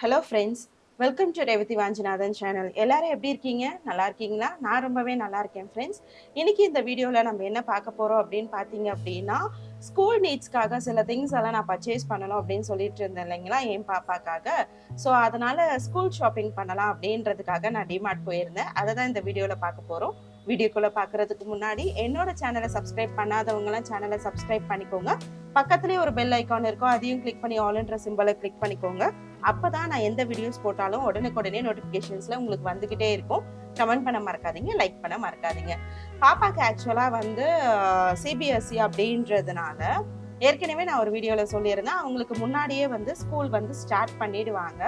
Hello friends, welcome to Revathi Vanchinathan channel. எல்லாரும் எப்படி இருக்கீங்க? நல்லா இருக்கீங்களா? நான் ரொம்பவே நல்லா இருக்கேன் ஃப்ரெண்ட்ஸ். இன்னைக்கு இந்த வீடியோவில் நம்ம என்ன பார்க்க போகிறோம் அப்படின்னு பார்த்தீங்க அப்படின்னா, ஸ்கூல் நீட்ஸ்க்காக சில திங்ஸ் எல்லாம் நான் பர்ச்சேஸ் பண்ணணும் அப்படின்னு சொல்லிட்டு இருந்தேன் இல்லைங்களா என் பாப்பாக்காக. ஸோ அதனால ஸ்கூல் ஷாப்பிங் பண்ணலாம் அப்படின்றதுக்காக நான் டிமார்ட் போயிருந்தேன். அதை தான் இந்த வீடியோவில் பார்க்க போகிறோம். வீடியோக்குள்ளே பார்க்குறதுக்கு முன்னாடி என்னோட சேனலை சப்ஸ்கிரைப் பண்ணாதவங்களாம் சேனலை சப்ஸ்கிரைப் பண்ணிக்கோங்க. பக்கத்துலேயே ஒரு பெல் ஐக்கான் இருக்கும், அதையும் கிளிக் பண்ணி ஆல்ன்ற சிம்பலை கிளிக் பண்ணிக்கோங்க. அப்பதான் நான் எந்த வீடியோஸ் போட்டாலும் உடனுக்குடனே நோட்டிபிகேஷன்ஸ்ல உங்களுக்கு வந்துகிட்டே இருக்கும். கமெண்ட் பண்ண மறக்காதீங்க, லைக் பண்ண மறக்காதீங்க. பாப்பாக்கு ஆக்சுவலா வந்து சிபிஎஸ்சி அப்படின்றதுனால ஏற்கனவே நான் ஒரு வீடியோல சொல்லியிருந்தேன், அவங்களுக்கு முன்னாடியே வந்து ஸ்கூல் வந்து ஸ்டார்ட் பண்ணிடுவாங்க.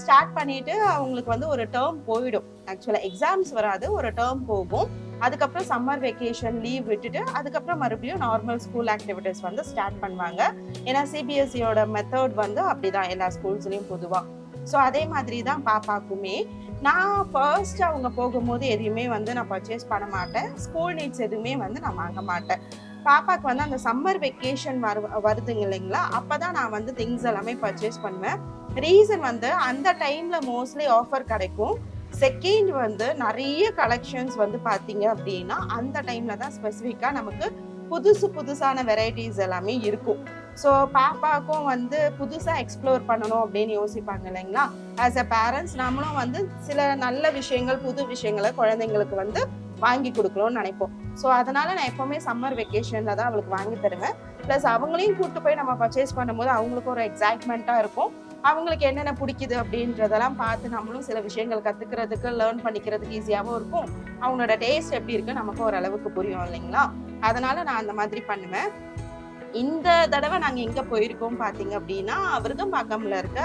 ஸ்டார்ட் பண்ணிட்டு அவங்களுக்கு வந்து ஒரு டேர்ம் போயிடும். ஆக்சுவலா எக்ஸாம்ஸ் வராது, ஒரு டேர்ம் போகும். அதுக்கப்புறம் சம்மர் வெக்கேஷன் லீவ் விட்டுட்டு அதுக்கப்புறம் மறுபடியும் நார்மல் ஸ்கூல் ஆக்டிவிட்டிஸ் வந்து ஸ்டார்ட் பண்ணுவாங்க. ஏன்னா சிபிஎஸ்சியோட மெத்தட் வந்து அப்படிதான் எல்லா ஸ்கூல்ஸ்லயும் பொதுவா. ஸோ அதே மாதிரி தான் பாப்பாக்குமே. நான் ஃபர்ஸ்ட் அவங்க போகும்போது எதையுமே வந்து நான் பர்ச்சேஸ் பண்ண மாட்டேன். ஸ்கூல் நீட்ஸ் எதுவுமே வந்து நான் வாங்க மாட்டேன். பாப்பாக்கு வந்து அந்த சம்மர் வெக்கேஷன் வருதுங்க இல்லைங்களா, அப்பதான் நான் வந்து திங்ஸ் எல்லாமே பர்ச்சேஸ் பண்ணுவேன். ரீசன் வந்து அந்த டைம்ல மோஸ்ட்லி ஆஃபர் கிடைக்கும். செகண்ட் வந்து நிறைய கலெக்ஷன்ஸ் வந்து பார்த்தீங்க அப்படின்னா அந்த டைம்ல தான் ஸ்பெசிஃபிக்காக நமக்கு புதுசான வெரைட்டிஸ் எல்லாமே இருக்கும். ஸோ பாப்பாக்கும் வந்து புதுசாக எக்ஸ்ப்ளோர் பண்ணணும் அப்படின்னு யோசிப்பாங்க இல்லைங்களா. ஆஸ் அ பேரண்ட்ஸ் நம்மளும் வந்து சில நல்ல விஷயங்கள், புது விஷயங்களை குழந்தைங்களுக்கு வந்து வாங்கி கொடுக்கணும்னு நினைப்போம். ஸோ அதனால நான் எப்பவுமே சம்மர் வெக்கேஷன்ல தான் அவளுக்கு வாங்கி தருவேன். ப்ளஸ் அவங்களையும் கூப்பிட்டு போய் நம்ம பர்ச்சேஸ் பண்ணும்போது அவங்களுக்கு ஒரு எக்ஸைட்மெண்ட்டாக இருக்கும். அவங்களுக்கு என்னென்ன பிடிக்குது அப்படின்றதெல்லாம் பார்த்து நம்மளும் சில விஷயங்கள் கற்றுக்கிறதுக்கு, லேர்ன் பண்ணிக்கிறதுக்கு ஈஸியாகவும் இருக்கும். அவங்களோட டேஸ்ட் எப்படி இருக்கு நமக்கு ஓரளவுக்கு புரியும் இல்லைங்களா. அதனால நான் அந்த மாதிரி பண்ணுவேன். இந்த தடவை நாங்க எங்க போயிருக்கோம் பார்த்தீங்க அப்படின்னா, விருகம்பாக்கம்ல இருக்க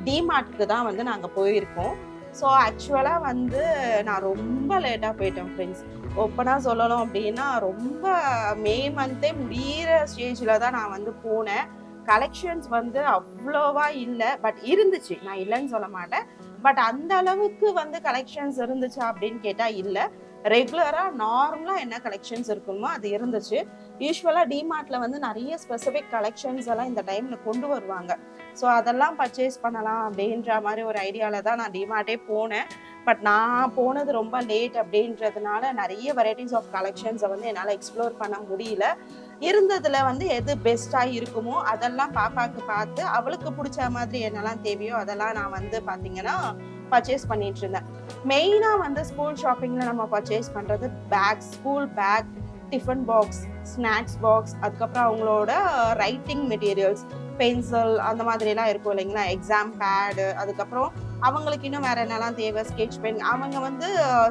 டிமார்ட்க்கு தான் வந்து நாங்க போயிருக்கோம். ஸோ ஆக்சுவலா வந்து நான் ரொம்ப லேட்டா போயிட்டேன் ஃப்ரெண்ட்ஸ். ஓப்பனா சொல்லணும் அப்படின்னா, ரொம்ப மே மந்த்தே முடியிற ஸ்டேஜ்ல தான் நான் வந்து போனேன். கலெக்ஷன்ஸ் வந்து அவ்வளோவா இல்ல. பட் இருந்துச்சு. நான் இல்லன்னு சொல்ல மாட்டேன். பட் அந்த அளவுக்கு வந்து கலெக்ஷன்ஸ் இருந்துச்சா அப்படின்னு கேட்டா இல்ல. ரெகுலரா நார்மலா என்ன கலெக்ஷன்ஸ் இருக்குமோ அது இருந்துச்சு. யூசுவலா டிமார்ட்ல வந்து நிறைய ஸ்பெசிபிக் கலெக்ஷன்ஸ் எல்லாம் இந்த டைம்ல கொண்டு வருவாங்க. ஸோ அதெல்லாம் பர்ச்சேஸ் பண்ணலாம் அப்படின்ற மாதிரி ஒரு ஐடியால தான் நான் டிமார்ட்டே போனேன். பட் நான் போனது ரொம்ப லேட் அப்படின்றதுனால நிறைய வெரைட்டிஸ் ஆஃப் கலெக்ஷன்ஸை வந்து என்னால் எக்ஸ்ப்ளோர் பண்ண முடியல. இருந்ததுல வந்து எது பெஸ்டா இருக்குமோ அதெல்லாம் பாப்பாக்கு பார்த்து அவளுக்கு பிடிச்ச மாதிரி என்னெல்லாம் தேவையோ அதெல்லாம் நான் வந்து பார்த்தீங்கன்னா பர்ச்சேஸ் பண்ணிட்டு இருந்தேன். மெயினா வந்து ஸ்கூல் ஷாப்பிங்ல நம்ம பர்ச்சேஸ் பண்றது bag, school bag, tiffin box, snacks box, அதுக்கப்புறம் அவங்களோட ரைட்டிங் மெட்டீரியல்ஸ், பென்சில் அந்த மாதிரி எல்லாம் இருக்கும் இல்லைங்களா, எக்ஸாம் பேடு, அதுக்கப்புறம் அவங்களுக்கு இன்னும் வேற என்னெல்லாம் தேவை, ஸ்கெட்ச் பென். அவங்க வந்து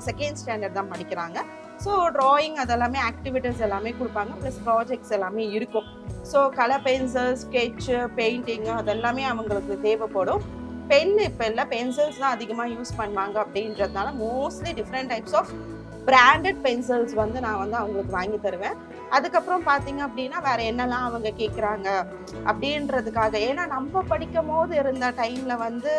செகண்ட் ஸ்டாண்டர்ட் தான் படிக்கிறாங்க. ஸோ ட்ராயிங் அதெல்லாமே ஆக்டிவிட்டீஸ் எல்லாமே கொடுப்பாங்க. ப்ளஸ் ப்ராஜெக்ட்ஸ் எல்லாமே இருக்கும். So colour pencil, sketch, painting அதெல்லாமே அவங்களுக்கு தேவைப்படும். பென் இப்போ இல்லை, பென்சில்ஸ் தான் அதிகமாக யூஸ் பண்ணுவாங்க அப்படின்றதுனால mostly different types of branded pencils வந்து நான் வந்து அவங்களுக்கு வாங்கி தருவேன். அதுக்கப்புறம் பார்த்தீங்க அப்படின்னா வேற என்னெல்லாம் அவங்க கேட்குறாங்க அப்படின்றதுக்காக. ஏன்னா நம்ம படிக்கும் போது இருந்த டைம்ல வந்து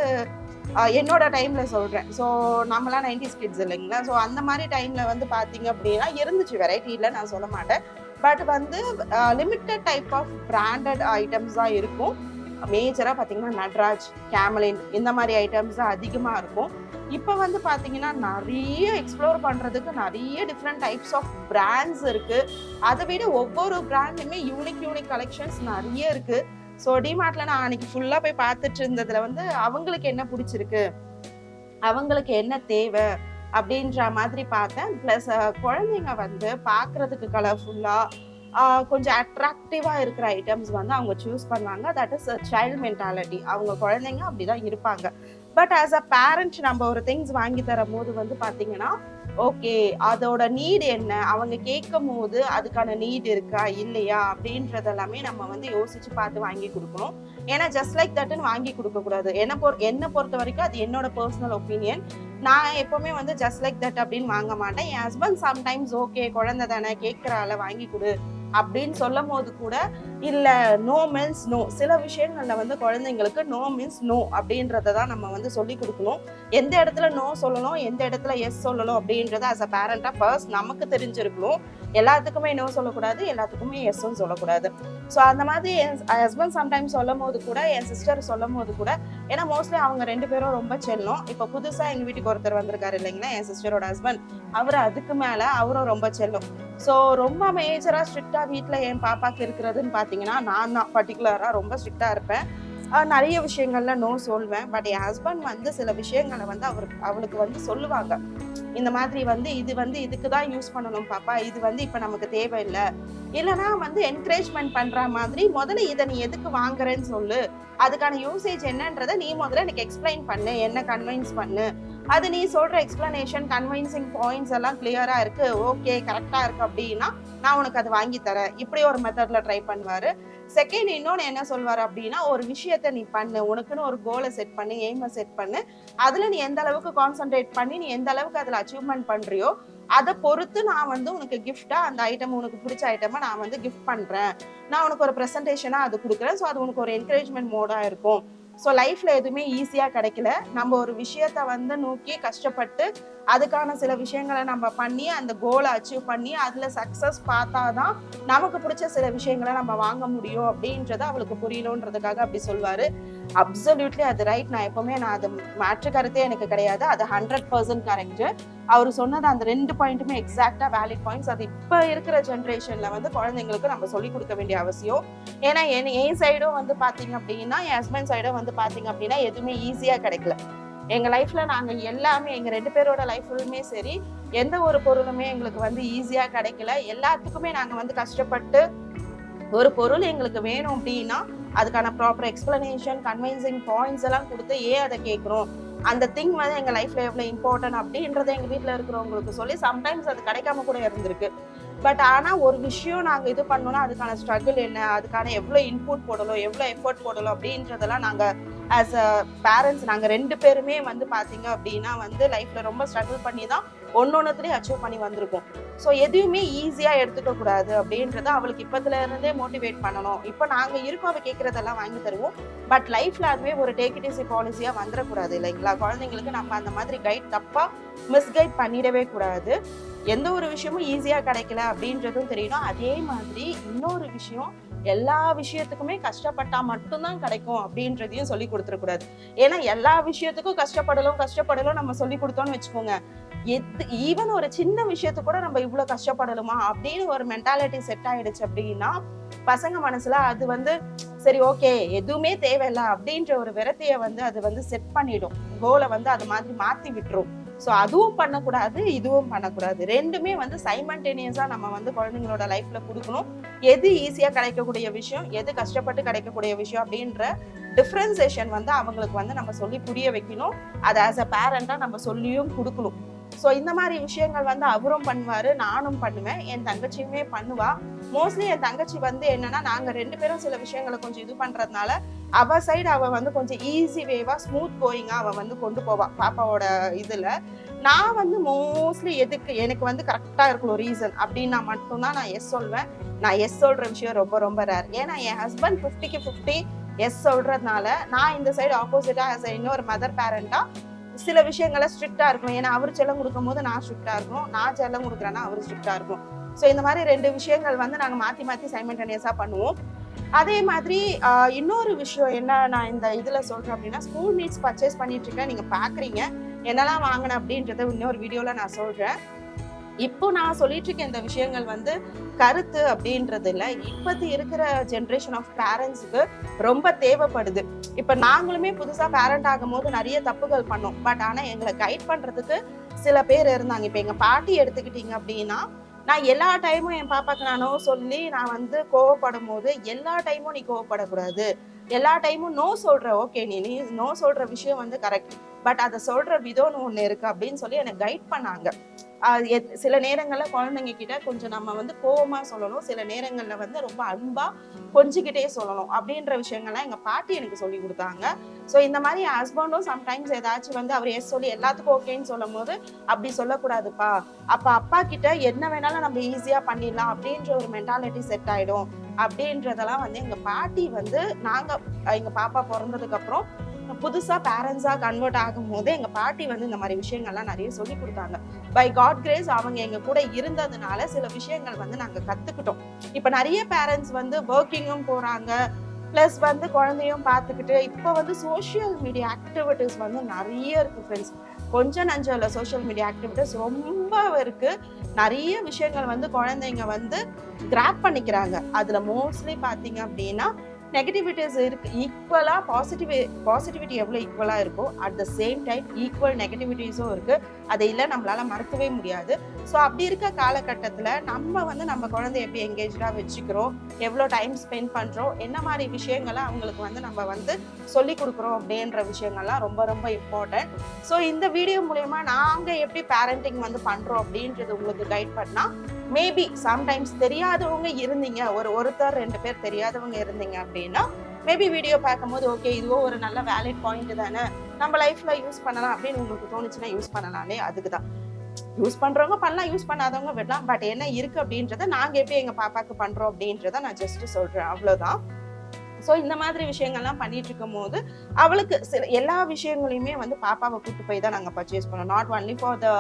என்னோட டைம்ல சொல்றேன். ஸோ நம்மலாம் 90s கிட்ஸ் இல்லைங்களா. ஸோ அந்த மாதிரி டைம்ல வந்து பார்த்தீங்க அப்படின்னா இருந்துச்சு, வெரைட்டி இல்லை நான் சொல்ல மாட்டேன். பட் வந்து limited type of branded items தான் இருக்கும். மேஜரா பார்த்தீங்கன்னா நட்ராஜ், கேமலின் இந்த மாதிரி ஐட்டம்ஸ் தான் அதிகமாக இருக்கும். இப்போ வந்து பார்த்தீங்கன்னா நிறைய எக்ஸ்ப்ளோர் பண்ணுறதுக்கு நிறைய டிஃப்ரெண்ட் டைப்ஸ் ஆஃப் பிராண்ட்ஸ் இருக்கு. அதை விட ஒவ்வொரு பிராண்டுமே யூனிக் கலெக்ஷன்ஸ் நிறைய இருக்கு. ஸோ டிமார்ட்ல நான் அன்னைக்கு ஃபுல்லா போய் பார்த்துட்டு இருந்ததுல வந்து அவங்களுக்கு என்ன பிடிச்சிருக்கு, அவங்களுக்கு என்ன தேவை அப்படின்ற மாதிரி பார்த்தேன். ப்ளஸ் குழந்தைங்க வந்து பார்க்கறதுக்கு கலர்ஃபுல்லா கொஞ்சம் அட்ராக்டிவா இருக்கிற ஐட்டம்ஸ் வந்து அவங்க சூஸ் பண்ணுவாங்க. That is child mentality. அவங்க குழந்தைங்க அப்படிதான் இருப்பாங்க. பட் ஆஸ் அ பேரண்ட் நம்ம ஒரு திங்ஸ் வாங்கி தரும் போது வந்து பார்த்தீங்கன்னா, ஓகே அதோட நீட் என்ன, அவங்க கேட்கும் போது அதுக்கான நீட் இருக்கா இல்லையா அப்படின்றது எல்லாமே நம்ம வந்து யோசிச்சு பார்த்து வாங்கி கொடுக்கணும். ஏன்னா ஜஸ்ட் லைக் தட்னு வாங்கி கொடுக்கக்கூடாது. என்னை பொறுத்த வரைக்கும் அது என்னோட பர்சனல் ஒப்பீனியன். நான் எப்பவுமே வந்து ஜஸ்ட் லைக் தட் அப்படின்னு வாங்க மாட்டேன். என் ஹஸ்பண்ட் சம்டைம்ஸ் ஓகே குழந்தை தானே கேட்குறால வாங்கி கொடு அப்படின்னு சொல்லும் போது கூட இல்ல நோ மீன்ஸ் நோ. சில விஷயங்கள்ல வந்து குழந்தைங்களுக்கு நோ மீன்ஸ் நோ அப்படின்றத தான் நம்ம வந்து சொல்லி கொடுக்கணும். எந்த இடத்துல நோ சொல்லணும், எந்த இடத்துல எஸ் சொல்லணும் அப்படின்றத ஆஸ் அ பேரண்டா ஃபர்ஸ்ட் நமக்கு தெரிஞ்சிருக்கணும். எல்லாத்துக்குமே நோ சொல்லக்கூடாது, எல்லாத்துக்குமே எஸ்ஸும் சொல்லக்கூடாது. ஸோ அந்த மாதிரி என் ஹஸ்பண்ட் சம்டைம்ஸ் சொல்லும் போது கூட, என் சிஸ்டர் சொல்லும் போது கூட, ஏன்னா மோஸ்ட்லி அவங்க 2 பேரும் ரொம்ப செல்லம். இப்போ புதுசா எங்க வீட்டுக்கு ஒருத்தர் வந்திருக்காரு இல்லைங்களா, என் சிஸ்டரோட ஹஸ்பண்ட். அவரு அதுக்கு மேல அவரும் ரொம்ப செல்லம். ஸோ ரொம்ப மேஜரா ஸ்ட்ரிக்டா வீட்ல என் பாப்பாக்கு இருக்கிறதுன்னு பார்த்தீங்கன்னா, நான் தான் பர்ட்டிகுலரா ரொம்ப ஸ்ட்ரிக்டா இருப்பேன். நிறைய விஷயங்கள்ல நோ சொல்வேன். பட் என் ஹஸ்பண்ட் வந்து சில விஷயங்களை வந்து அவளுக்கு வந்து சொல்லுவாங்க. இந்த மாதிரி வந்து இது வந்து இதுக்கு தான் யூஸ் பண்ணணும் பாப்பா, இது வந்து இப்ப நமக்கு தேவையில்லை. இல்லைன்னா வந்து என்கரேஜ்மெண்ட் பண்ற மாதிரி முதல்ல இதை நீ எதுக்கு வாங்குறேன்னு சொல்லு, அதுக்கான யூசேஜ் என்னன்றதை நீ முதல்ல எனக்கு எக்ஸ்பிளைன் பண்ணு, என்ன கன்வின்ஸ் பண்ணு. அது நீ சொல்ற எக்ஸ்பிளனேஷன் கன்வின்சிங் பாயிண்ட்ஸ் எல்லாம் கிளியரா இருக்கு, ஓகே கரெக்டா இருக்கு அப்படின்னா நான் உனக்கு அது வாங்கி தரேன். இப்படி ஒரு மெத்தட்ல ட்ரை பண்ணுவாரு. செகண்ட் இன்னொன்னு என்ன சொல்வாரு அப்படின்னா, ஒரு விஷயத்த நீ பண்ணு, உனக்குன்னு ஒரு கோலை செட் பண்ணு, எய்மை செட் பண்ணு. அதுல நீ எந்த அளவுக்கு கான்சென்ட்ரேட் பண்ணி நீ எந்த அளவுக்கு அதுல அச்சீவ்மெண்ட் பண்றியோ அதை பொறுத்து நான் வந்து உனக்கு கிஃப்டா அந்த ஐட்டம், உனக்கு பிடிச்ச ஐட்டமா நான் வந்து கிஃப்ட் பண்றேன். நான் உனக்கு ஒரு ப்ரெசன்டேஷனா அது கொடுக்குறேன். ஸோ அது உனக்கு ஒரு என்கரேஜ்மெண்ட் மோடா இருக்கும். ஸோ லைஃப்ல எதுவுமே ஈஸியா கிடைக்கல. நம்ம ஒரு விஷயத்த வந்து நோக்கி கஷ்டப்பட்டு அதுக்கான சில விஷயங்களை நம்ம பண்ணி அந்த கோலை அச்சீவ் பண்ணி அதுல சக்சஸ் பார்த்தாதான் நமக்கு பிடிச்ச சில விஷயங்களை நம்ம வாங்க முடியும் அப்படின்றத அவளுக்கு புரியணுன்றதுக்காக அப்படி சொல்வாரு. அப்சல்யூட்லி அது ரைட். நான் அது மாற்று கருத்தே எனக்கு கிடையாது. அது 100% கரெக்ட். அவர் சொன்னது அந்த 2 பாயிண்ட்டுமே எக்ஸாக்டா வேலிட் பாயிண்ட்ஸ். அது இப்ப இருக்கிற ஜென்ரேஷன்ல வந்து குழந்தைங்களுக்கு நம்ம சொல்லிக் கொடுக்க வேண்டிய அவசியம். ஏன்னா என் சைடும் வந்து பாத்தீங்க அப்படின்னா, என் ஹஸ்பண்ட் சைடும் வந்து பாத்தீங்க அப்படின்னா எதுவுமே ஈஸியா கிடைக்கல. எங்க லைஃப்ல நாங்க எல்லாமே, எங்க 2 பேரோட லைஃப்லுமே சரி, எந்த ஒரு பொருளுமே எங்களுக்கு வந்து ஈஸியா கிடைக்கல. எல்லாத்துக்குமே நாங்க வந்து கஷ்டப்பட்டு ஒரு பொருள் எங்களுக்கு வேணும் அப்படின்னா அதுக்கான ப்ராப்பர் எக்ஸ்பிளனேஷன், கன்வின்சிங் பாயிண்ட்ஸ் எல்லாம் கொடுத்து ஏன் அதை கேட்குறோம், அந்த திங் வந்து எங்க லைஃப்ல எவ்வளவு இம்பார்ட்டன்ட் அப்படின்றத எங்க வீட்டுல இருக்கிறவங்களுக்கு சொல்லி சம்டைம்ஸ் அது கிடைக்காம கூட இருந்திருக்கு. பட் ஆனா ஒரு விஷயம் நாங்க இது பண்ணோம்னா அதுக்கான ஸ்ட்ரகிள் என்ன, அதுக்கான எவ்வளவு இன்புட் போடணும், எவ்வளவு எஃபர்ட் போடணும் அப்படின்றதெல்லாம் நாங்க ஆஸ் அ பேரண்ட்ஸ் நாங்க 2 பேருமே வந்து பாத்தீங்க அப்படின்னா வந்து லைஃப்ல ரொம்ப ஸ்ட்ரகிள் பண்ணி தான் ஒன்னொன்னுத்துலயும் அச்சீவ் பண்ணி வந்திருக்கோம். ஸோ எதுவுமே ஈஸியா எடுத்துக்க கூடாது அப்படின்றத அவளுக்கு இப்பத்துல இருந்தே மோட்டிவேட் பண்ணணும். இப்போ நாங்க இருக்கோம், அவ கேட்கறதெல்லாம் வாங்கி தருவோம். பட் லைஃப்ல அதுவே ஒரு டேக் இட் ஈஸி பாலிசியா வந்துடக்கூடாது இல்லைங்களா. குழந்தைங்களுக்கு நம்ம அந்த மாதிரி கைட் தப்பா மிஸ்கைட் பண்ணிடவே கூடாது. எந்த ஒரு விஷயமும் ஈஸியா கிடைக்கல அப்படின்றதும் தெரியணும். அதே மாதிரி இன்னொரு விஷயம், எல்லா விஷயத்துக்குமே கஷ்டப்பட்டா மட்டும்தான் கிடைக்கும் அப்படின்றதையும் சொல்லி கொடுத்துடக்கூடாது. ஏன்னா எல்லா விஷயத்துக்கும் கஷ்டப்படலும் நம்ம சொல்லி கொடுத்தோம்னு வச்சுக்கோங்க, ஈவன் ஒரு சின்ன விஷயத்துக்கு கூட நம்ம இவ்வளவு கஷ்டப்படலுமா அப்படின்னு ஒரு மென்டாலிட்டி செட் ஆயிடுச்சு அப்படின்னா பசங்க மனசுல அது வந்து சரி ஓகே எதுவுமே தேவையில்லை அப்படின்ற ஒரு விரத்திய வந்து அது வந்து செட் பண்ணிடும். கோலை வந்து அது மாதிரி மாத்தி விட்டுரும். ஸோ அதுவும் பண்ணக்கூடாது, இதுவும் பண்ணக்கூடாது. ரெண்டுமே வந்து சைமல்டேனியஸா நம்ம வந்து குழந்தைங்களோட லைஃப்ல கொடுக்கணும். எது ஈஸியா கிடைக்கக்கூடிய விஷயம், எது கஷ்டப்பட்டு கிடைக்கக்கூடிய விஷயம் அப்படின்ற டிஃபரன்சியேஷன் வந்து அவங்களுக்கு வந்து நம்ம சொல்லி புரிய வைக்கணும். அதை ஆஸ் அ பேரண்டா நம்ம சொல்லியும் கொடுக்கணும். ஸோ இந்த மாதிரி விஷயங்கள் வந்து அவரும் பண்ணுவாரு, நானும் பண்ணுவேன், என் தங்கச்சியுமே பண்ணுவா. மோஸ்ட்லி என் தங்கச்சி வந்து என்னன்னா, நாங்க 2 பேரும் சில விஷயங்களை கொஞ்சம் இது பண்றதுனால அவ சைடு அவ வந்து கொஞ்சம் ஈஸி வேவா ஸ்மூத் கோயிங்கா அவ வந்து கொண்டு போவா பாப்பாவோட இதுல. நான் வந்து மோஸ்ட்லி எதுக்கு எனக்கு வந்து கரெக்டா இருக்கணும் ரீசன் அப்படின்னா மட்டும்தான் நான் எஸ் சொல்வேன். நான் எஸ் சொல்ற விஷயம் ரொம்ப ரொம்ப ரேர். ஏன்னா என் ஹஸ்பண்ட் 50க்கு 50 எஸ் சொல்றதுனால நான் இந்த சைடு ஆப்போசிட்டா ஆஸ் இன்னொரு மதர் பேரண்டா சில விஷயங்களை ஸ்ட்ரிக்டா இருக்கணும். ஏன்னா அவர் செல்லம் கொடுக்கும் போது நான் ஸ்ட்ரிக்டா இருக்கணும், நான் செல்லம் கொடுக்குறேன்னா அவர் ஸ்ட்ரிக்டா இருக்கும். ஸோ இந்த மாதிரி 2 விஷயங்கள் வந்து நாங்க மாத்தி மாத்தி சைமல்டேனியஸா பண்ணுவோம். அதே மாதிரி இன்னொரு விஷயம் என்ன நான் இந்த இதுல சொல்றேன் அப்படின்னா, ஸ்கூல் நீட்ஸ் பர்ச்சேஸ் பண்ணிட்டு இருக்கேன், நீங்க பாக்குறீங்க, என்னெல்லாம் வாங்கினேன் அப்படின்றத இன்னொரு வீடியோல நான் சொல்றேன். இப்போ நான் சொல்லிட்டு இருக்க இந்த விஷயங்கள் வந்து கருத்து அப்படின்றது இல்ல, இப்பத்தி இருக்கிற ஜென்ரேஷன் ஆஃப் பேரண்ட்ஸுக்கு ரொம்ப தேவைப்படுது. இப்ப நாங்களுமே புதுசா பேரண்ட் ஆகும் போது நிறைய தப்புகள் பண்ணோம். பட் ஆனா எங்களை கைட் பண்றதுக்கு சில பேர் இருந்தாங்க. இப்ப எங்க பாட்டி எடுத்துக்கிட்டீங்க அப்படின்னா, நான் எல்லா டைமும் என் பாப்பாக்கு நானோ சொல்லி நான் வந்து கோவப்படும் போது எல்லா டைமும் நீ கோவப்படக்கூடாது, எல்லா டைமும் நோ சொல்ற, ஓகே நீ நோ சொல்ற விஷயம் வந்து கரெக்ட், பட் அதை சொல்ற விதம்னு ஒண்ணு இருக்கு அப்படின்னு சொல்லி எனக்கு கைட் பண்ணாங்க. சில நேரங்கள்ல குழந்தைங்க கிட்ட கொஞ்சம் நம்ம வந்து கோவமா சொல்லணும், சில நேரங்கள்ல வந்து ரொம்ப அன்பா கொஞ்சிக்கிட்டே சொல்லணும் அப்படின்ற விஷயங்கள்லாம் எங்க பாட்டி எனக்கு சொல்லி கொடுத்தாங்க. ஸோ இந்த மாதிரி ஹஸ்பண்டும் சம்டைம்ஸ் ஏதாச்சும் வந்து அவர் எஸ் சொல்லி எல்லாத்துக்கும் ஓகேன்னு சொல்லும் போது அப்படி சொல்லக்கூடாதுப்பா, அப்ப அப்பா கிட்ட என்ன வேணாலும் நம்ம ஈஸியா பண்ணிடலாம் அப்படின்ற ஒரு மென்டாலிட்டி செட் ஆயிடும் அப்படின்றதெல்லாம் வந்து எங்க பாட்டி வந்து எங்க பாப்பா பிறந்ததுக்கு அப்புறம் புதுசா பேரண்ட்ஸா கன்வெர்ட் ஆகும்போது எங்க பாட்டி வந்து இந்த மாதிரி விஷயங்கள்லாம் நிறைய சொல்லி கொடுத்தாங்க. பை காட் கிரேஸ் அவங்க எங்க கூட இருந்ததுனால சில விஷயங்கள் வந்து நாங்க கத்துக்கிட்டோம். இப்ப நிறைய பேரண்ட்ஸ் வந்து ஒர்க்கிங்கும் போறாங்க, பிளஸ் வந்து குழந்தையும் பார்த்துக்கிட்டு இப்போ வந்து சோஷியல் மீடியா ஆக்டிவிட்டிஸ் வந்து நிறைய இருக்கு ஃப்ரெண்ட்ஸ். கொஞ்சம் நஞ்சம் இல்லை, சோஷியல் மீடியா ஆக்டிவிட்டிஸ் ரொம்ப இருக்கு. நிறைய விஷயங்கள் வந்து குழந்தைங்க வந்து கிராப் பண்ணிக்கிறாங்க. அதுல மோஸ்ட்லி பார்த்தீங்க அப்படின்னா நெகட்டிவிட்டிஸ் இருக்கு. ஈக்குவலா பாசிட்டிவிட்டி எவ்வளோ ஈக்குவலா இருக்கோ at the same time equal நெகட்டிவிட்டிஸும் இருக்கு. அதை இல்லை நம்மளால மறக்கவே முடியாது. ஸோ அப்படி இருக்க காலகட்டத்தில் நம்ம வந்து நம்ம குழந்தைய எப்படி எங்கேஜாக வச்சுக்கிறோம், எவ்வளோ டைம் ஸ்பெண்ட் பண்ணுறோம், என்ன மாதிரி விஷயங்களை அவங்களுக்கு வந்து நம்ம வந்து சொல்லி கொடுக்குறோம் அப்படின்ற விஷயங்கள்லாம் ரொம்ப ரொம்ப இம்பார்ட்டன்ட். ஸோ இந்த வீடியோ மூலயமா நாங்கள் எப்படி பேரண்டிங் வந்து பண்ணுறோம் அப்படின்றது உங்களுக்கு கைட் பண்ணால் மேபி சம்டைம்ஸ் தெரியாதவங்க இருந்தீங்க, ஒருத்தர் 2 பேர் தெரியாதவங்க இருந்தீங்க அப்படின்னா மேபி வீடியோ பார்க்கும்போது ஓகே இதுவோ ஒரு நல்ல வேலிட் பாயிண்ட் தானே, நம்ம லைஃப்ல யூஸ் பண்ணலாம் அப்படின்னு உங்களுக்கு தோணுச்சுன்னா யூஸ் பண்ணலாமே. அதுக்கு தான் யூஸ் பண்றவங்க பண்ணலாம், யூஸ் பண்ணாதவங்க விடலாம். பட் என்ன இருக்கு அப்படின்றத நாங்க எப்படி எங்க பாப்பாக்கு பண்றோம் அப்படின்றத நான் ஜஸ்ட் சொல்றேன், அவ்வளவுதான். ஸோ இந்த மாதிரி விஷயங்கள்லாம் பண்ணிட்டு இருக்கும் போது அவளுக்கு எல்லா விஷயங்களையுமே வந்து பாப்பாவை கூட்டு போய் தான் நாங்கள் பர்ச்சேஸ் பண்ணோம். Not only for the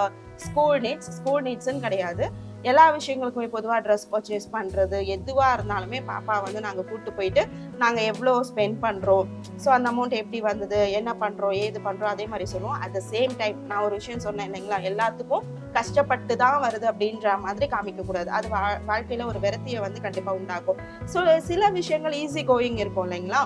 school நீட்ஸ்ன்னு கிடையாது, எல்லா விஷயங்களுக்குமே பொதுவாக ட்ரெஸ் பர்ச்சேஸ் பண்ணுறது எதுவாக இருந்தாலுமே பாப்பா வந்து நாங்கள் கூட்டு போயிட்டு நாங்கள் எவ்வளோ ஸ்பெண்ட் பண்ணுறோம், ஸோ அந்த அமௌண்ட் எப்படி வந்தது, என்ன பண்ணுறோம், ஏது பண்ணுறோம், அதே மாதிரி சொல்லுவோம். அட் த சேம் டைம் நான் ஒரு விஷயம் சொன்னேன் இல்லைங்களா, எல்லாத்துக்கும் கஷ்டப்பட்டு தான் வருது அப்படின்ற மாதிரி காமிக்கக்கூடாது. அது வாழ்க்கையில் ஒரு விரத்தியை வந்து கண்டிப்பாக உண்டாக்கும். ஸோ சில விஷயங்கள் ஈஸி கோயிங் இருக்கும் இல்லைங்களா,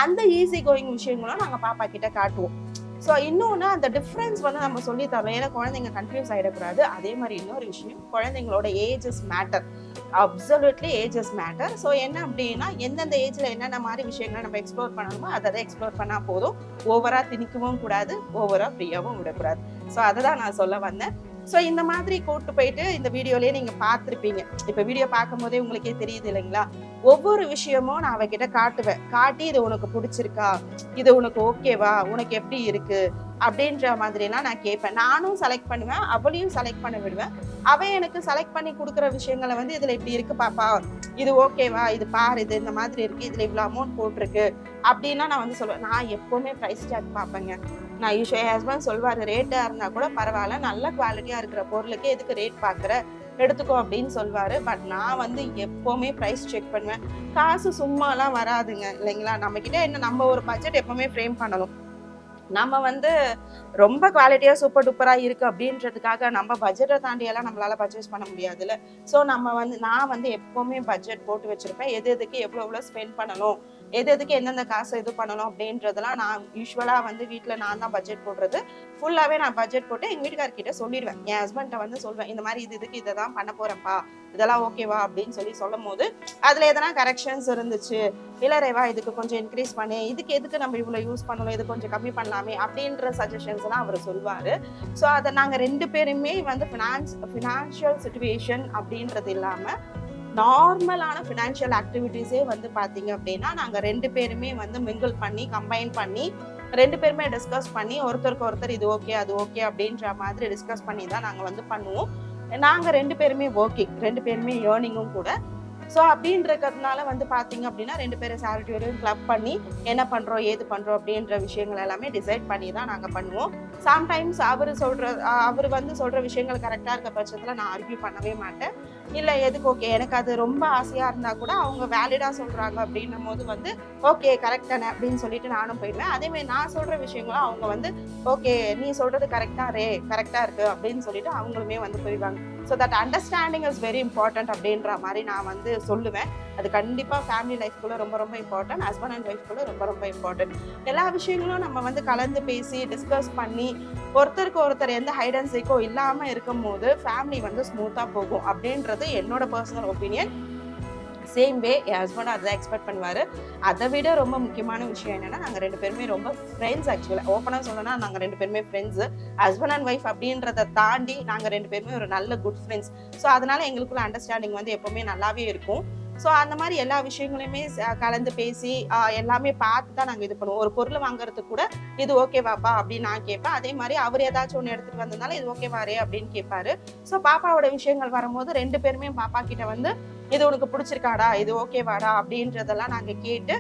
அந்த ஈஸி கோயிங் விஷயங்களும் நாங்கள் பாப்பா கிட்ட காட்டுவோம். ஸோ இன்னொன்று அந்த டிஃப்ரென்ஸ் வந்து நம்ம சொல்லி தரோம், ஏன்னா குழந்தைங்க கன்ஃபியூஸ் ஆகிடக்கூடாது. அதே மாதிரி இன்னொரு விஷயம், குழந்தைங்களோட ages matter, absolutely ages matter. So என்ன அப்படின்னா எந்தெந்த ஏஜில் என்னென்ன மாதிரி விஷயங்களை நம்ம எக்ஸ்ப்ளோர் பண்ணணுமோ அதை எக்ஸ்ப்ளோர் பண்ணால் போதும். ஓவராக திணிக்கவும் கூடாது, ஓவராக ஃப்ரீயாகவும் விடக்கூடாது. ஸோ அதை தான் நான் சொல்ல வந்தேன். ஸோ இந்த மாதிரி கூட்டு போயிட்டு இந்த வீடியோலயே நீங்க பார்த்துருப்பீங்க. இப்போ வீடியோ பார்க்கும் போதே உங்களுக்கே தெரியுது இல்லைங்களா, ஒவ்வொரு விஷயமும் நான் அவகிட்ட காட்டுவேன். காட்டி இது உனக்கு பிடிச்சிருக்கா, இது உனக்கு ஓகேவா, உனக்கு எப்படி இருக்கு அப்படின்ற மாதிரிலாம் நான் கேட்பேன். நானும் செலக்ட் பண்ணுவேன், அவளையும் செலக்ட் பண்ண விடுவேன். அவன் எனக்கு செலக்ட் பண்ணி கொடுக்குற விஷயங்களை வந்து இதுல இப்படி இருக்கு பாப்பா, இது ஓகேவா, இது பாரு, இது இந்த மாதிரி இருக்கு, இதுல இவ்வளவு அமௌண்ட் போட்டிருக்கு அப்படின்னா நான் வந்து சொல்லுவேன். நான் எப்பவுமே ப்ரைஸ் டேக் பார்ப்பேங்க. நான் என் ஹஸ்பண்ட் சொல்வாரு, ரேட்டா இருந்தா கூட பரவாயில்ல, நல்ல குவாலிட்டியா இருக்கிற பொருளுக்கு எதுக்கு ரேட் பாக்குற, எடுத்துக்கோ அப்படின்னு சொல்வாரு. பட் நான் வந்து எப்பவுமே ப்ரைஸ் செக் பண்ணுவேன். காசு சும்மாலாம் வராதுங்க இல்லைங்களா, நம்ம கிட்ட என்ன, நம்ம ஒரு பட்ஜெட் எப்பவுமே ஃப்ரேம் பண்ணணும். நம்ம வந்து ரொம்ப குவாலிட்டியா சூப்பர் டூப்பரா இருக்கு அப்படின்றதுக்காக நம்ம பட்ஜெட்டை தாண்டியெல்லாம் நம்மளால பர்ச்சேஸ் பண்ண முடியாதுல்ல. ஸோ நான் வந்து எப்பவுமே பட்ஜெட் போட்டு வச்சிருப்பேன். எதுக்கு எவ்வளோ ஸ்பெண்ட் பண்ணணும், எதுக்கு எந்தெந்த காசு இது பண்ணணும் அப்படின்றதெல்லாம் நான் யூஸ்வலா வந்து வீட்டில் நான் தான் பட்ஜெட் போடுறது. ஃபுல்லாவே நான் பட்ஜெட் போட்டு எங்க வீட்டுக்காரர்கிட்ட சொல்லிடுவேன். என் ஹஸ்பண்ட்டை வந்து சொல்வேன், இந்த மாதிரி இதுக்கு இதை தான் பண்ண போறேன்ப்பா, இதெல்லாம் ஓகேவா அப்படின்னு சொல்லும் போது அதுல எதனா கரெக்ஷன்ஸ் இருந்துச்சு, இல்ல ரேவா இதுக்கு கொஞ்சம் இன்க்ரீஸ் பண்ணி, இதுக்கு எதுக்கு நம்ம இவ்வளவு யூஸ் பண்ணணும், இது கொஞ்சம் கம்மி பண்ணலாமே அப்படின்ற சஜஷன்ஸ் எல்லாம் அவர் சொல்வாரு. ஸோ அதை நாங்க 2 பேருமே வந்து ஃபினான்ஷியல் சிச்சுவேஷன் அப்படின்றது இல்லாம நார்மலான ஃபினான்ஷியல் ஆக்டிவிட்டீஸே வந்து பார்த்தீங்க அப்படின்னா நாங்கள் 2 பேருமே வந்து மிங்கிள் பண்ணி கம்பைன் பண்ணி 2 பேருமே டிஸ்கஸ் பண்ணி ஒருத்தருக்கு ஒருத்தர் இது ஓகே அது ஓகே அப்படின்ற மாதிரி டிஸ்கஸ் பண்ணி தான் நாங்கள் வந்து பண்ணுவோம். நாங்கள் 2 பேருமே ஒர்க்கிங், 2 பேருமே ஏர்னிங்கும் கூட. ஸோ அப்படின்றதுனால வந்து பார்த்தீங்க அப்படின்னா 2 பேரும் சேலரியும் கிளப் பண்ணி என்ன பண்ணுறோம் ஏது பண்ணுறோம் அப்படின்ற விஷயங்கள் எல்லாமே டிசைட் பண்ணி தான் நாங்கள் பண்ணுவோம். சம்டைம்ஸ் அவர் வந்து சொல்கிற விஷயங்கள் கரெக்டாக இருக்க பட்சத்தில் நான் ஆர்கியூ பண்ணவே மாட்டேன். இல்லை எதுக்கு ஓகே, எனக்கு அது ரொம்ப ஆசையாக இருந்தால் கூட அவங்க வேலிடாக சொல்கிறாங்க அப்படின்னும் போது வந்து ஓகே கரெக்ட் தானே அப்படின்னு சொல்லிட்டு நானும் போயிடுவேன். அதேமாதிரி நான் சொல்கிற விஷயங்களும் அவங்க வந்து ஓகே நீ சொல்கிறது கரெக்டாக இருக்குது அப்படின்னு சொல்லிட்டு அவங்களுமே வந்து போயிடுவாங்க. So that understanding is very important அப்படின்ற மாதிரி நான் வந்து சொல்லுவேன். அது கண்டிப்பாக ஃபேமிலி லைஃப்குள்ளே ரொம்ப ரொம்ப இம்பார்ட்டன்ட், ஹஸ்பண்ட் அண்ட் ஒய்ஃப்குள்ளே ரொம்ப ரொம்ப இம்பார்ட்டன்ட். எல்லா விஷயங்களும் நம்ம வந்து கலந்து பேசி டிஸ்கஸ் பண்ணி ஒருத்தருக்கு ஒருத்தர் எந்த ஹைட் அண்ட் சீக்கோ இல்லாமல் இருக்கும் போது ஃபேமிலி வந்து ஸ்மூத்தாக போகும் அப்படின்றது என்னோட பர்சனல் ஒப்பீனியன். சேம் வே என் ஹஸ்பண்டும் அதை எக்ஸ்பெக்ட் பண்ணுவார். அதை விட ரொம்ப முக்கியமான விஷயம் என்னன்னா, நாங்கள் 2 பேருமே ரொம்ப ஃப்ரெண்ட்ஸ். ஆக்சுவலாக ஓப்பனாக சொல்லணும்னா நாங்கள் 2 பேருமே ஃப்ரெண்ட்ஸு. ஹஸ்பண்ட் அண்ட் ஒய்ஃப் அப்படின்றத தாண்டி நாங்கள் 2 பேருமே ஒரு நல்ல குட் ஃப்ரெண்ட்ஸ். ஸோ அதனால எங்களுக்குள்ள அண்டர்ஸ்டாண்டிங் வந்து எப்போவுமே நல்லாவே இருக்கும். ஸோ அந்த மாதிரி எல்லா விஷயங்களையுமே கலந்து பேசி எல்லாமே பார்த்து தான் நாங்கள் இது பண்ணுவோம். ஒரு பொருள் வாங்குறதுக்கு கூட இது ஓகேவாப்பா அப்படின்னு நான் கேட்பேன். அதே மாதிரி அவர் ஏதாச்சும் ஒன்று எடுத்துகிட்டு வந்ததுனால இது ஓகேவாரே அப்படின்னு கேட்பாரு. ஸோ பாப்பாவோட விஷயங்கள் வரும்போது 2 பேருமே பாப்பா கிட்ட வந்து இது உனக்கு பிடிச்சிருக்காடா, இது ஓகேவாடா அப்படின்றதெல்லாம் நாங்கள் கேட்டு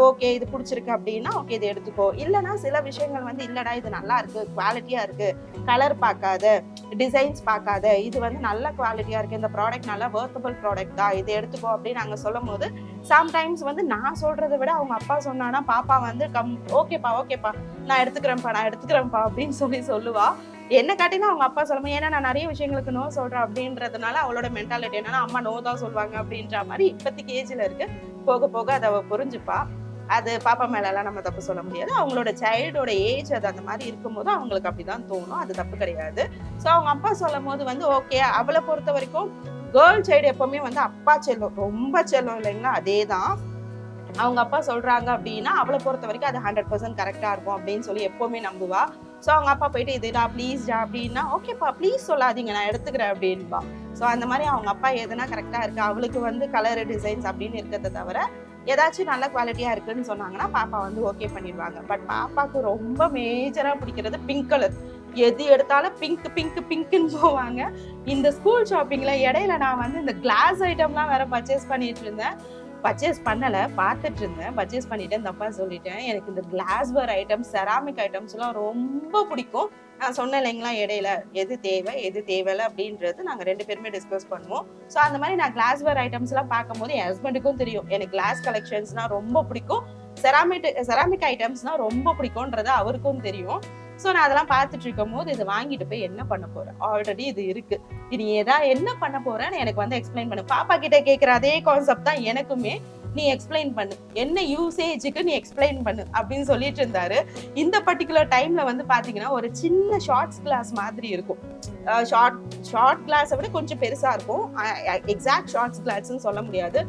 ஓகே இது பிடிச்சிருக்கு அப்படின்னா ஓகே இது எடுத்துக்கோ. இல்லைனா சில விஷயங்கள் வந்து இல்லடா இது நல்லா இருக்கு, குவாலிட்டியா இருக்கு, கலர் பார்க்காத, டிசைன்ஸ் பார்க்காத, இது வந்து நல்ல குவாலிட்டியா இருக்கு, இந்த ப்ராடக்ட் நல்லா வொர்த்தபிள் ப்ராடக்ட் தான், இது எடுத்துக்கோ அப்படின்னு நாங்கள் சொல்லும் போது சம்டைம்ஸ் வந்து நான் சொல்றதை விட அவங்க அப்பா சொன்னானா பாப்பா வந்து ஓகேப்பா ஓகேப்பா நான் எடுத்துக்கிறேன்ப்பா அப்படின்னு சொல்லுவா. என்ன காட்டினா அவங்க அப்பா சொல்லுமா, ஏன்னா நான் நிறைய விஷயங்களுக்கு நோ சொல்றேன் அப்படின்றதுனால அவளோட மென்டாலிட்டி என்னன்னா அம்மா நோ தான் சொல்லுவாங்க அப்படின்ற மாதிரி இப்போதைக்கு ஏஜ்ல இருக்கு. போக போக அதை அவ புரிஞ்சுப்பா. அது பாப்பா மேலெல்லாம் நம்ம தப்பு சொல்ல முடியாது. அவங்களோட சைல்டோட ஏஜ் அது அந்த மாதிரி இருக்கும்போது அவங்களுக்கு அப்படிதான் தோணும். அது தப்பு கிடையாது. ஸோ அவங்க அப்பா சொல்லும் போது வந்து ஓகே. அவளை பொறுத்த வரைக்கும் கேர்ள் சைடு எப்பவுமே வந்து அப்பா செல்லம், ரொம்ப செல்லம் இல்லைங்களா, அதே தான். அவங்க அப்பா சொல்றாங்க அப்படின்னா அவளை பொறுத்த வரைக்கும் அது 100% கரெக்டா இருக்கும் அப்படின்னு சொல்லி எப்பவுமே நம்புவா. ஸோ அவங்க அப்பா போயிட்டு இதுடா ப்ளீஸ்டா அப்படின்னா ஓகேப்பா ப்ளீஸ் சொல்லாதீங்க நான் எடுத்துக்கிறேன் அப்படின்பா. ஸோ அந்த மாதிரி அவங்க அப்பா எதுனா கரெக்டா இருக்கு, அவளுக்கு வந்து கலர் டிசைன்ஸ் அப்படின்னு இருக்கிறத தவிர ஏதாச்சும் நல்ல குவாலிட்டியா இருக்குன்னு சொன்னாங்கன்னா பாப்பா வந்து ஓகே பண்ணிடுவாங்க. பட் பாப்பாவுக்கு ரொம்ப மேஜரா பிடிக்கிறது பிங்க் கலர். எது எடுத்தாலும் பிங்க் பிங்க் பிங்க்னு போவாங்க. இந்த ஸ்கூல் ஷாப்பிங்ல இடையில நான் வந்து இந்த கிளாஸ் ஐட்டம்லாம் வேற பர்ச்சேஸ் பண்ணிட்டு இருந்தேன். பர்ச்சேஸ் பண்ணல, பார்த்துட்டு இருந்தேன். பர்ச்சேஸ் பண்ணிட்டேன், தப்பா சொல்லிட்டேன். எனக்கு இந்த கிளாஸ்வேர் ஐட்டம்ஸ், செராமிக் ஐட்டம்ஸ் எல்லாம் ரொம்ப பிடிக்கும். நான் சொன்னேன் இல்லைங்களா இடையில, எது தேவை எது தேவையில்ல அப்படின்றது நாங்கள் 2 பேருமே டிஸ்கஸ் பண்ணுவோம். ஸோ அந்த மாதிரி நான் கிளாஸ்வேர் ஐட்டம்ஸ் எல்லாம் பார்க்கும்போது என் ஹஸ்பண்டுக்கும் தெரியும் எனக்கு கிளாஸ் கலெக்ஷன்ஸ்னா ரொம்ப பிடிக்கும், செராமிக் ஐட்டம்ஸ்னா ரொம்ப பிடிக்கும்ன்றது அவருக்கும் தெரியும். ஸோ நான் அதெல்லாம் பார்த்துட்டு இருக்கும் போது இது வாங்கிட்டு போய் என்ன பண்ண போறேன், ஆல்ரெடி இது இருக்கு, நீ என்ன பண்ண போறேன்னு எனக்கு வந்து எக்ஸ்பிளைன் பண்ணு. பாப்பா கிட்ட கேட்குற அதே கான்செப்ட் தான் எனக்குமே. நீ எக்ஸ்பிளைன் பண்ணு, என்ன யூசேஜுக்கு நீ எக்ஸ்பிளைன் பண்ணு அப்படின்னு சொல்லிட்டு இருந்தாரு. இந்த பர்டிகுலர் டைம்ல வந்து பாத்தீங்கன்னா ஒரு சின்ன ஷார்ட்ஸ் கிளாஸ் மாதிரி இருக்கும். ஷார்ட் கிளாஸை விட கொஞ்சம் பெருசா இருக்கும். எக்ஸாக்ட் ஷார்ட்ஸ் கிளாஸ்ன்னு சொல்ல முடியாது.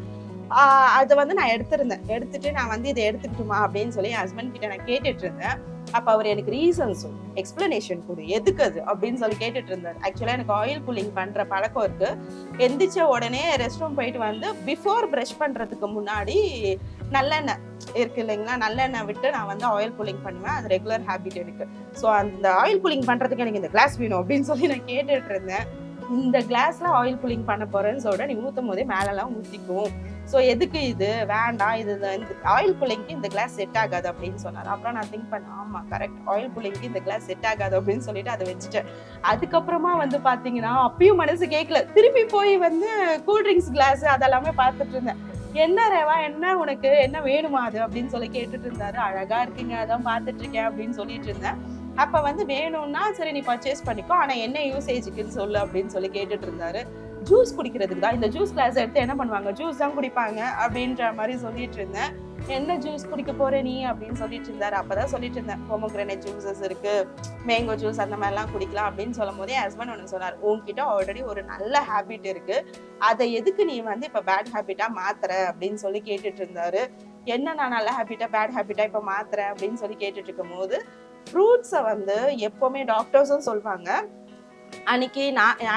அதை வந்து நான் எடுத்துட்டு நான் வந்து இதை எடுத்துக்கிட்டுமா அப்படின்னு சொல்லி என் ஹஸ்பண்ட் கிட்ட நான் கேட்டுட்டு இருந்தேன். அப்ப அவர் எனக்கு ரீசன்ஸ் எக்ஸ்பிளனேஷன் கொடு எதுக்கு அது அப்படின்னு சொல்லி கேட்டுட்டு இருந்தார். ஆக்சுவலா எனக்கு ஆயில் கூலிங் பண்ற பழக்கம் இருக்கு. எந்திரிச்ச உடனே ரெஸ்ட் ரூம் போயிட்டு வந்து பிஃபோர் ப்ரஷ் பண்றதுக்கு முன்னாடி நல்லெண்ணெய் இருக்கு இல்லைங்களா, நல்லெண்ணெய் விட்டு நான் வந்து ஆயில் கூலிங் பண்ணுவேன். அது ரெகுலர் ஹேபிட் எனக்கு. ஸோ அந்த ஆயில் கூலிங் பண்றதுக்கு எனக்கு இந்த கிளாஸ் வேணும் அப்படின்னு சொல்லி நான் கேட்டுட்டு இருந்தேன். இந்த கிளாஸ்ல ஆயில் கூலிங் பண்ண போறேன்னு சொல்ற, நீ ஊத்தும் போதே மேலெல்லாம் ஊத்திக்கும், ஸோ எதுக்கு இது வேண்டாம், இது இந்த ஆயில் கூலிங்க்கு இந்த கிளாஸ் செட் ஆகாது அப்படின்னு சொன்னார். அப்புறம் நான் திங்க் பண்ணேன், ஆமா கரெக்ட், ஆயில் கூலிங்க்கு இந்த கிளாஸ் செட் ஆகாது அப்படின்னு சொல்லிட்டு அதை வச்சுட்டேன். அதுக்கப்புறமா வந்து பாத்தீங்கன்னா அப்பயும் மனசு கேட்கல, திருப்பி போய் வந்து கூல்ட்ரிங்க்ஸ் கிளாஸ் அதெல்லாமே பார்த்துட்டு இருந்தேன். என்ன ரேவா, என்ன உனக்கு என்ன வேணுமா அது அப்படின்னு சொல்லி கேட்டுட்டு இருந்தாரு. அழகா இருக்குங்க, அதான் பார்த்துட்டு இருக்கேன் அப்படின்னு சொல்லிட்டு இருந்தேன். அப்ப வந்து வேணும்னா சரி நீ பர்ச்சேஸ் பண்ணிக்கோ, ஆனா என்ன யூசேஜுக்குன்னு சொல்லு அப்படின்னு சொல்லி கேட்டுட்டு இருந்தாரு. ஜூஸ் குடிக்கிறதுக்கு தான், இந்த ஜூஸ் கிளாஸ் எடுத்து என்ன பண்ணுவாங்க, ஜூஸ் தான் குடிப்பாங்க அப்படின்ற மாதிரி சொல்லிட்டு இருந்தேன். என்ன ஜூஸ் குடிக்க போற நீ அப்படின்னு சொல்லிட்டு இருந்தாரு. அப்பதான் சொல்லிட்டு இருந்தேன், பொமோகிரானேட் ஜூஸஸ் இருக்கு, மேங்கோ ஜூஸ் அந்த மாதிரிலாம் குடிக்கலாம் அப்படின்னு சொல்லும் போதே ஹஸ்பண்ட் ஒன்று சொன்னார், உன்கிட்ட ஆல்ரெடி ஒரு நல்ல ஹேபிட் இருக்கு, அதை எதுக்கு நீ வந்து இப்ப பேட் ஹேபிட்டா மாத்துற அப்படின்னு சொல்லி கேட்டுட்டு இருந்தாரு. என்ன நான் நல்ல ஹேபிட்டா பேட் ஹேபிட்டா இப்ப மாத்துறேன் அப்படின்னு சொல்லி கேட்டுட்டு இருக்கும் போது, ஃப்ரூட்ஸை வந்து எப்பவுமே டாக்டர்ஸும் சொல்வாங்க, அன்னைக்கு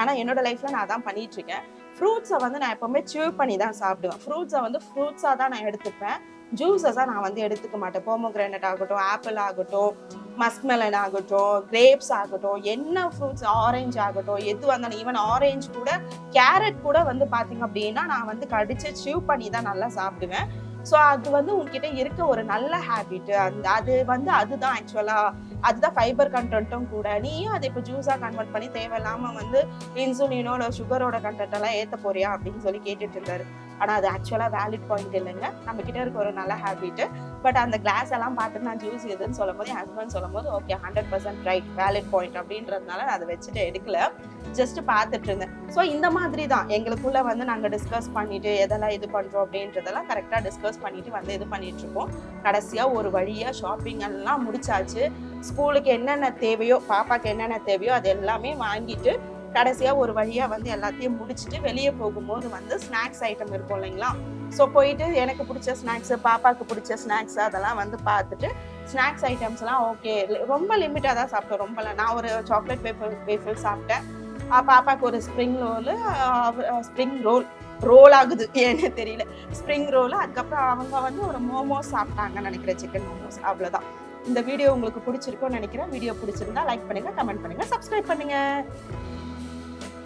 ஆனா என்னோட லைஃப்ல நான் அதான் பண்ணிட்டு இருக்கேன். ஃப்ரூட்ஸை வந்து நான் எப்பவுமே சியூ பண்ணி தான் சாப்பிடுவேன். ஃப்ரூட்ஸை வந்து ஃப்ரூட்ஸாக தான் நான் எடுத்துப்பேன். ஜூஸஸாக நான் வந்து எடுத்துக்க மாட்டேன். போமோகிரானட் ஆகட்டும், ஆப்பிள் ஆகட்டும், மஸ்க்மெலன் ஆகட்டும், கிரேப்ஸ் ஆகட்டும், என்ன ஃப்ரூட்ஸ், ஆரஞ்சு ஆகட்டும், எது வந்தாலும், ஈவன் ஆரஞ்சு கூட, கேரட் கூட வந்து பார்த்தீங்க அப்படின்னா நான் வந்து கடிச்சு சியூ பண்ணி தான் நல்லா சாப்பிடுவேன். ஸோ அது வந்து உங்ககிட்ட இருக்க ஒரு நல்ல ஹேபிட். அது வந்து அதுதான் ஆக்சுவலாக அதுதான் ஃபைபர் கண்டென்ட்டும் கூட. நீயும் அதை இப்போ ஜூஸாக கன்வெர்ட் பண்ணி தேவையில்லாமல் வந்து இன்சுலினோட சுகரோட கண்டென்ட் எல்லாம் ஏற்ற போறியா அப்படின்னு சொல்லி கேட்டுட்டு இருந்தாரு. ஆனால் அது ஆக்சுவலாக வேலிட் பாயிண்ட் இல்லைங்க, நம்ம கிட்ட இருக்க ஒரு நல்ல ஹேபிட். பட் அந்த கிளாஸ் எல்லாம் பார்த்துட்டு நான் ஜூஸ் எதுன்னு சொல்லும் போது என் ஹஸ்பண்ட் சொல்லும் போது ஓகே 100% ரைட், வேலிட் பாயிண்ட் அப்படின்றதுனால நான் அதை வச்சுட்டு எடுக்கல, ஜஸ்ட் பார்த்துட்டு இருந்தேன். ஸோ இந்த மாதிரி தான் எங்களுக்குள்ள வந்து நாங்கள் டிஸ்கஸ் பண்ணிட்டு எதெல்லாம் இது பண்றோம் அப்படின்றதெல்லாம் கரெக்டாக டிஸ்கஸ் பண்ணிட்டு வந்து இது பண்ணிட்டு இருக்கோம். கடைசியா ஒரு வழியா ஷாப்பிங் எல்லாம் முடிச்சாச்சு. ஸ்கூலுக்கு என்னென்ன தேவையோ, பாப்பாக்கு என்னென்ன தேவையோ அது எல்லாமே வாங்கிட்டு கடைசியா ஒரு வழியா வந்து எல்லாத்தையும் முடிச்சுட்டு வெளிய போகும்போது வந்து ஸ்நாக்ஸ் ஐட்டம் இருக்கும் இல்லைங்களா? ஸோ போயிட்டு எனக்கு புடிச்ச ஸ்நாக்ஸு, பாப்பாக்கு புடிச்ச ஸ்நாக்ஸ் அதெல்லாம் வந்து பார்த்துட்டு, ஸ்நாக்ஸ் ஐட்டம்ஸ்லாம் ஓகே. ரொம்ப லிமிட்டா தான் சாப்பிட்டோம். ரொம்பலாம். நான் ஒரு சாக்லேட் வேஃபில் சாப்பிட்டேன். பாப்பாக்கு ஒரு spring roll, spring roll roll ஆகுது ஏன்னே தெரியல. ஸ்ப்ரிங் ரோலு, அதுக்கப்புறம் அவங்க வந்து ஒரு மோமோஸ் சாப்பிட்டாங்கன்னு நெனைக்கிறேன். சிக்கன் மோமோஸ் அவ்வளோதான். இந்த வீடியோ உங்களுக்கு புடிச்சிருக்கும்னு நெனைக்கிறேன். வீடியோ புடிச்சிருந்தா லைக் பண்ணுங்க, கமெண்ட் பண்ணுங்க, சப்ஸ்கிரைப் பண்ணுங்க.